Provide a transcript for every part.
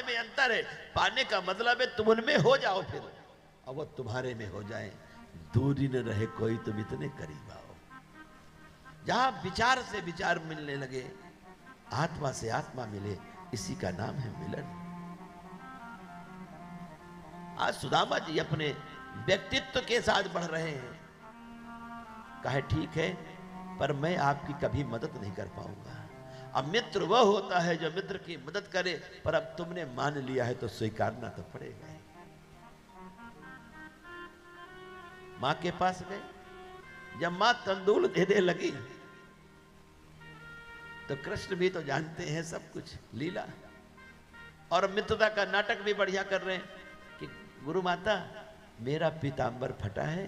में अंतर है। पाने का मतलब है तुम उनमें हो जाओ, फिर और वो तुम्हारे में हो जाए। दूरी न रहे कोई, तुम इतने करीब आओ। जहां विचार से विचार मिलने लगे, आत्मा से आत्मा मिले, इसी का नाम है मिलन। आज सुदामा जी अपने व्यक्तित्व के साथ बढ़ रहे हैं। कहे ठीक है, पर मैं आपकी कभी मदद नहीं कर पाऊंगा। अब मित्र वह होता है जो मित्र की मदद करे, पर अब तुमने मान लिया है तो स्वीकारना तो पड़ेगा। मां के पास गए, जब मां तंदूल देने लगी तो कृष्ण भी तो जानते हैं सब कुछ लीला, और मित्रता का नाटक भी बढ़िया कर रहे हैं कि गुरु माता मेरा पीतांबर फटा है,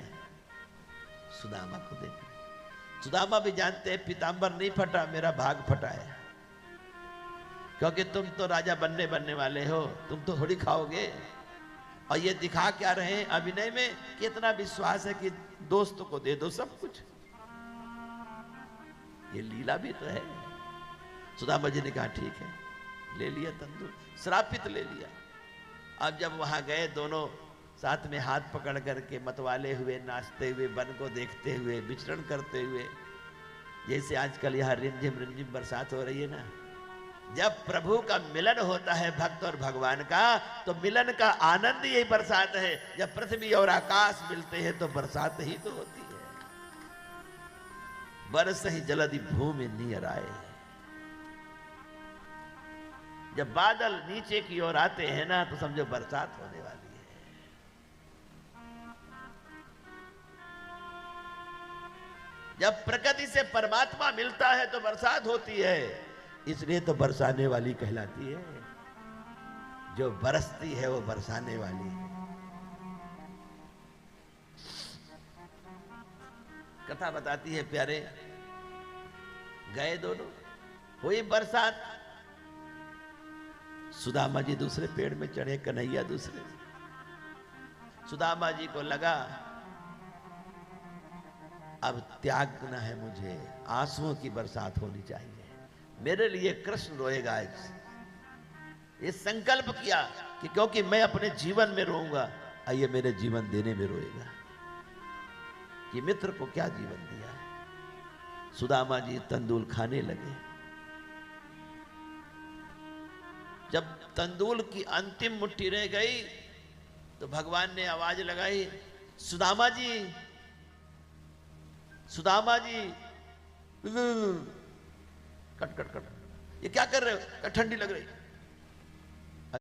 सुदामा को देख। सुदामा भी जानते हैं पीतांबर नहीं फटा, मेरा भाग फटा है, क्योंकि तुम तो राजा बनने वाले हो, तुम तो थोड़ी खाओगे। और ये दिखा क्या रहे हैं अभिनय में, कितना विश्वास है कि दोस्त को दे दो सब कुछ। ये लीला भी तो है। सुदामा जी ने कहा ठीक है, ले लिया तंदूर, श्रापित ले लिया। अब जब वहां गए दोनों साथ में हाथ पकड़ करके मतवाले हुए, नाचते हुए, वन को देखते हुए, विचरण करते हुए, जैसे आजकल यहाँ रिमझिम रिमझिम बरसात हो रही है ना। जब प्रभु का मिलन होता है भक्त और भगवान का, तो मिलन का आनंद यही बरसात है। जब पृथ्वी और आकाश मिलते हैं तो बरसात ही तो होती है। बरस ही जलधि भूमि नियर आए। जब बादल नीचे की ओर आते हैं ना, तो समझो बरसात होने वाली है। जब प्रकृति से परमात्मा मिलता है तो बरसात होती है, इसलिए तो बरसाने वाली कहलाती है। जो बरसती है वो बरसाने वाली है। कथा बताती है प्यारे, गए दोनों, हुई बरसात। सुदामा जी दूसरे पेड़ में चढ़े, कन्हैया दूसरे। सुदामा जी को लगा अब त्यागना है मुझे, आंसुओं की बरसात होनी चाहिए, मेरे लिए कृष्ण रोएगा आज। ये संकल्प किया कि क्योंकि मैं अपने जीवन में रोऊंगा, आइए मेरे जीवन देने में रोएगा। कि मित्र को क्या जीवन दिया है। सुदामा जी तंदूल खाने लगे। जब तंदूल की अंतिम मुट्ठी रह गई तो भगवान ने आवाज लगाई, Sudama ji, Sudama ji. Cut cut cut, ये क्या कर रहे हो? ठंडी लग रही।